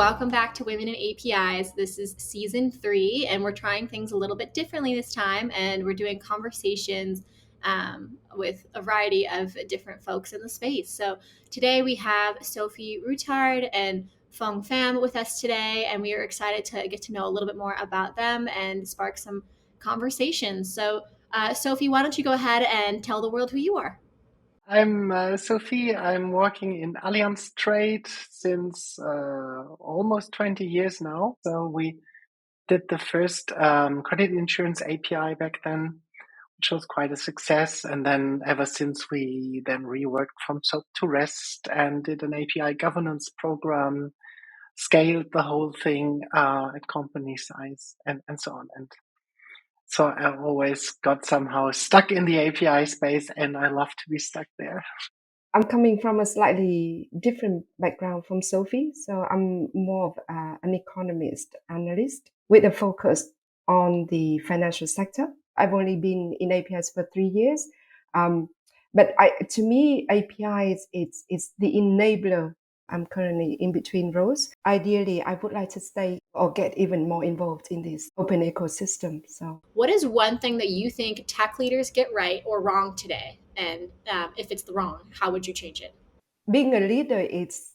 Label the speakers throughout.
Speaker 1: welcome back to Women in APIs. This is season 3, and we're trying things a little bit differently this time, and we're doing conversations with a variety of different folks in the space. So today we have Sophie Rutard and Phuong Pham with us today, and we are excited to get to know a little bit more about them and spark some conversations. So Sophie, why don't you go ahead and tell the world who you are?
Speaker 2: I'm Sophie. I'm working in Allianz Trade since almost 20 years now. So we did the first credit insurance API back then, which was quite a success. And then ever since we then reworked from SOAP to REST and did an API governance program, scaled the whole thing at company size and so on. And so I always got somehow stuck in the API space, and I love to be stuck there.
Speaker 3: I'm coming from a slightly different background from Sophie. So I'm more of an economist, analyst with a focus on the financial sector. I've only been in APIs for 3 years. But to me, APIs, it's the enabler. I'm currently in between roles. Ideally, I would like to stay or get even more involved in this open ecosystem. So,
Speaker 1: what is one thing that you think tech leaders get right or wrong today? And if it's the wrong, how would you change it?
Speaker 3: being a leader, it's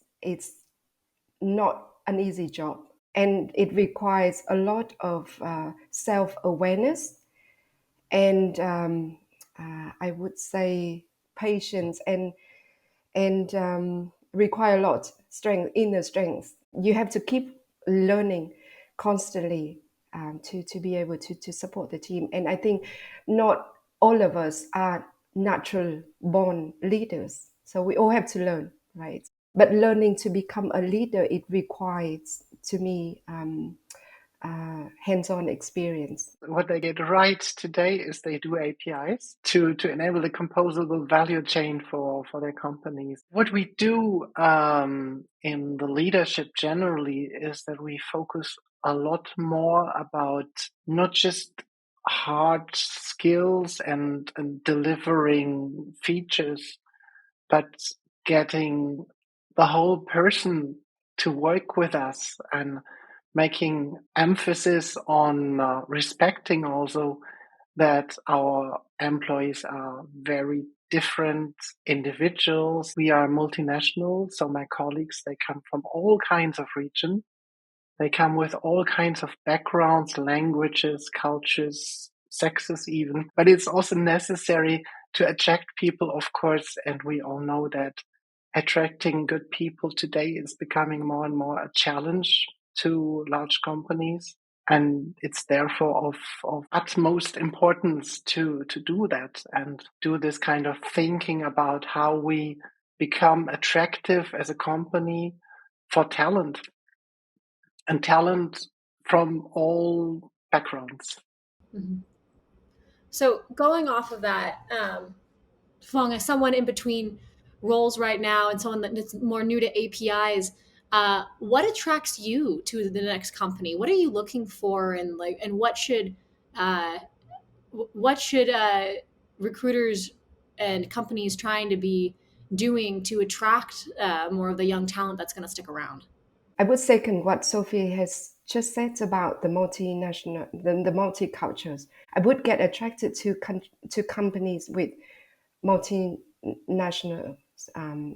Speaker 3: not an easy job, and it requires a lot of self-awareness and I would say patience and require a lot inner strength. You have to keep learning constantly to be able to support the team. And I think not all of us are natural born leaders, so we all have to learn, right? But learning to become a leader, it requires, to me, hands-on experience.
Speaker 2: What they get right today is they do APIs to enable the composable value chain for their companies. What we do in the leadership generally is that we focus a lot more about not just hard skills and delivering features, but getting the whole person to work with us and making emphasis on respecting also that our employees are very different individuals. We are multinational, so my colleagues, they come from all kinds of regions. They come with all kinds of backgrounds, languages, cultures, sexes even. But it's also necessary to attract people, of course, and we all know that attracting good people today is becoming more and more a challenge to large companies. And it's therefore of utmost importance to do that and do this kind of thinking about how we become attractive as a company for talent and talent from all backgrounds.
Speaker 1: Mm-hmm. So going off of that, Phuong, as someone in between roles right now and someone that's more new to APIs, what attracts you to the next company? What are you looking for, and what should uh, recruiters and companies trying to be doing to attract more of the young talent that's going to stick around?
Speaker 3: I would second what Sophie has just said about the multinational, the multicultures. I would get attracted to companies with multinational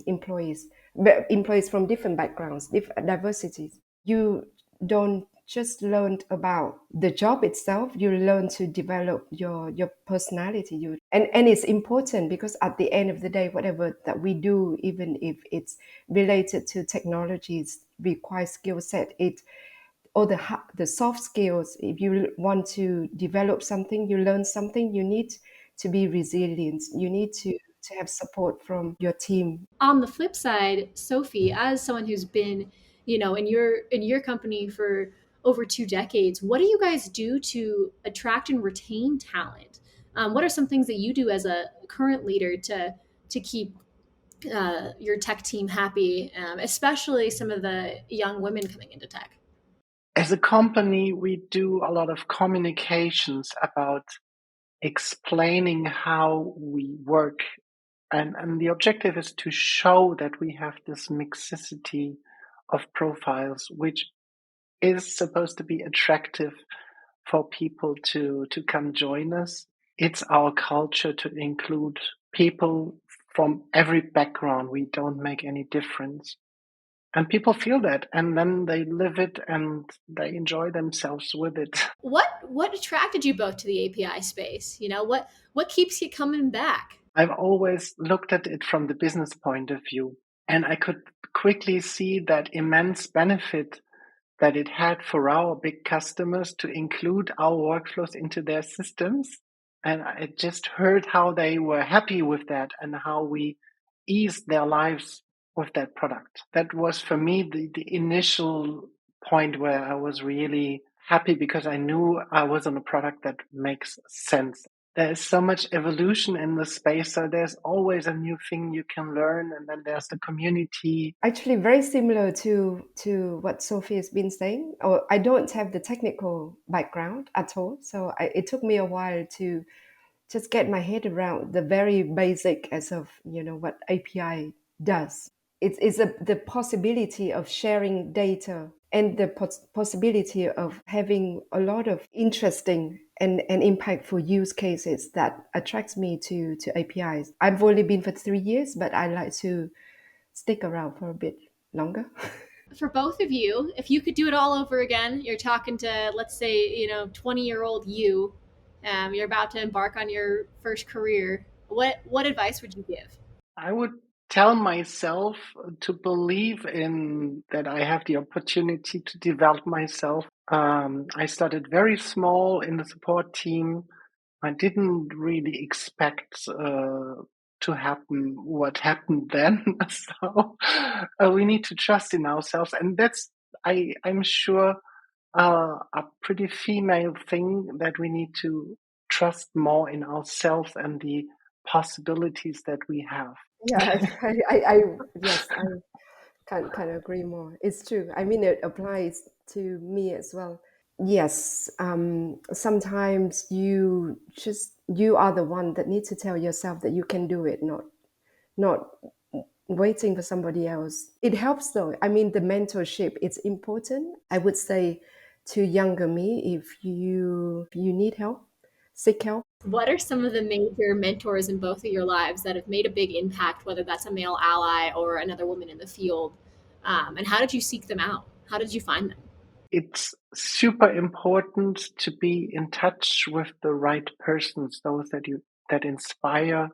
Speaker 3: employees from different backgrounds, different diversities. You don't just learn about the job itself, you learn to develop your personality. And it's important because at the end of the day, whatever that we do, even if it's related to technologies, requires skill set. Or the soft skills. If you want to develop something, you learn something, you need to be resilient. You need to have support from your team.
Speaker 1: On the flip side, Sophie, as someone who's been, in your company for over 2 decades, what do you guys do to attract and retain talent? What are some things that you do as a current leader to keep your tech team happy, especially some of the young women coming into tech?
Speaker 2: As a company, we do a lot of communications about explaining how we work. And the objective is to show that we have this mixicity of profiles, which is supposed to be attractive for people to come join us. It's our culture to include people from every background. We don't make any difference. And people feel that, and then they live it and they enjoy themselves with it.
Speaker 1: What attracted you both to the API space? What keeps you coming back?
Speaker 2: I've always looked at it from the business point of view, and I could quickly see that immense benefit that it had for our big customers to include our workflows into their systems. And I just heard how they were happy with that and how we eased their lives with that product. That was for me the initial point where I was really happy because I knew I was on a product that makes sense. There is so much evolution in the space, so there's always a new thing you can learn, and then there's the community.
Speaker 3: Actually, very similar to what Sophie has been saying. Or I don't have the technical background at all, so it took me a while to just get my head around the very basic as of what API does. It's the possibility of sharing data and the possibility of having a lot of interesting and impactful use cases that attracts me to APIs. I've only been for 3 years, but I like to stick around for a bit longer.
Speaker 1: For both of you, if you could do it all over again, you're talking to, let's say, 20-year-old you, you're about to embark on your first career. What advice would you give?
Speaker 2: I would tell myself to believe in that I have the opportunity to develop myself. I started very small in the support team. I didn't really expect to happen what happened then. So we need to trust in ourselves, and that's I'm sure a pretty female thing, that we need to trust more in ourselves and the possibilities that we have.
Speaker 3: Yeah, I yes, I can't agree more. It's true. I mean, it applies to me as well. Yes, sometimes you are the one that needs to tell yourself that you can do it, not waiting for somebody else. It helps though. I mean, the mentorship, it's important. I would say to younger me, if you need help, seek help.
Speaker 1: What are some of the major mentors in both of your lives that have made a big impact, whether that's a male ally or another woman in the field? And how did you seek them out? How did you find them?
Speaker 2: It's super important to be in touch with the right persons, those that inspire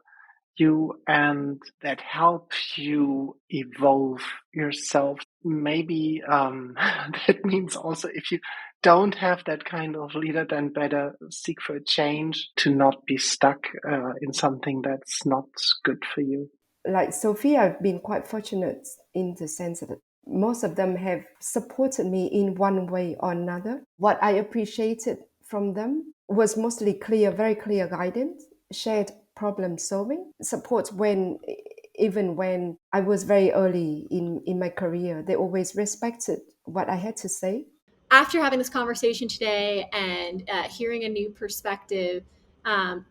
Speaker 2: you and that help you evolve yourself. Maybe that means also, if you don't have that kind of leader, then better seek for a change to not be stuck in something that's not good for you.
Speaker 3: Like Sophie, I've been quite fortunate in the sense that most of them have supported me in one way or another. What I appreciated from them was mostly very clear guidance, shared problem solving, support even when I was very early in my career. They always respected what I had to say.
Speaker 1: After having this conversation today and hearing a new perspective,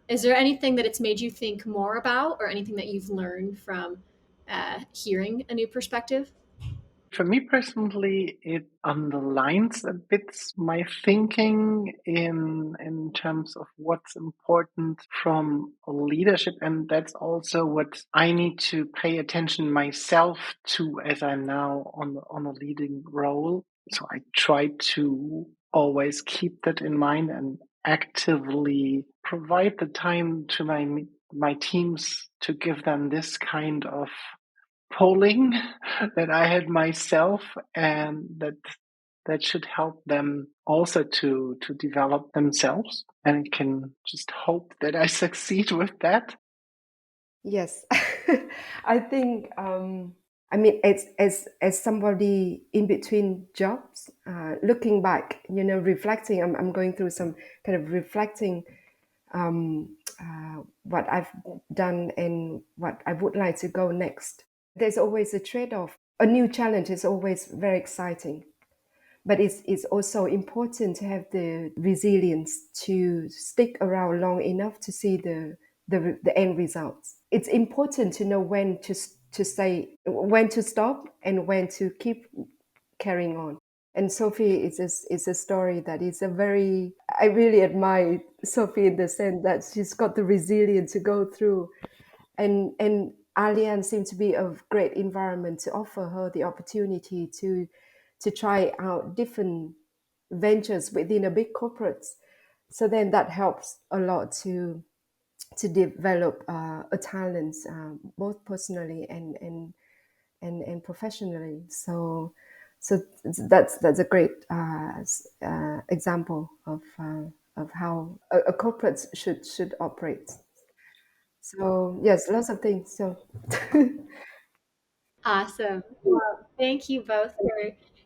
Speaker 1: is there anything that it's made you think more about, or anything that you've learned from hearing a new perspective?
Speaker 2: For me personally, it underlines a bit my thinking in terms of what's important from leadership, and that's also what I need to pay attention myself to as I'm now on a leading role. So I try to always keep that in mind and actively provide the time to my teams to give them this kind of polling that I had myself, and that should help them also to develop themselves. And I can just hope that I succeed with that.
Speaker 3: Yes, I think. I mean, as somebody in between jobs, looking back, reflecting. I'm going through some kind of reflecting what I've done and what I would like to go next. There's always a trade-off. A new challenge is always very exciting, but it's also important to have the resilience to stick around long enough to see the end results. It's important to know when to say when to stop and when to keep carrying on. And Sophie is a story that is a very, I really admire Sophie in the sense that she's got the resilience to go through. And Allianz seemed to be a great environment to offer her the opportunity to try out different ventures within a big corporate. So then that helps a lot to develop a talent, both personally and professionally. So that's a great example of how a corporate should operate. So yes, lots of things. So
Speaker 1: Awesome. Well, thank you both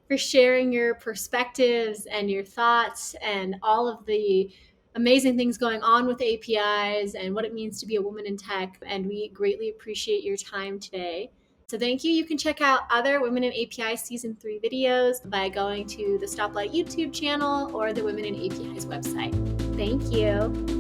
Speaker 1: for sharing your perspectives and your thoughts and all of the amazing things going on with APIs and what it means to be a woman in tech. And we greatly appreciate your time today. So thank you. You can check out other Women in API Season 3 videos by going to the Stoplight YouTube channel or the Women in API's website. Thank you.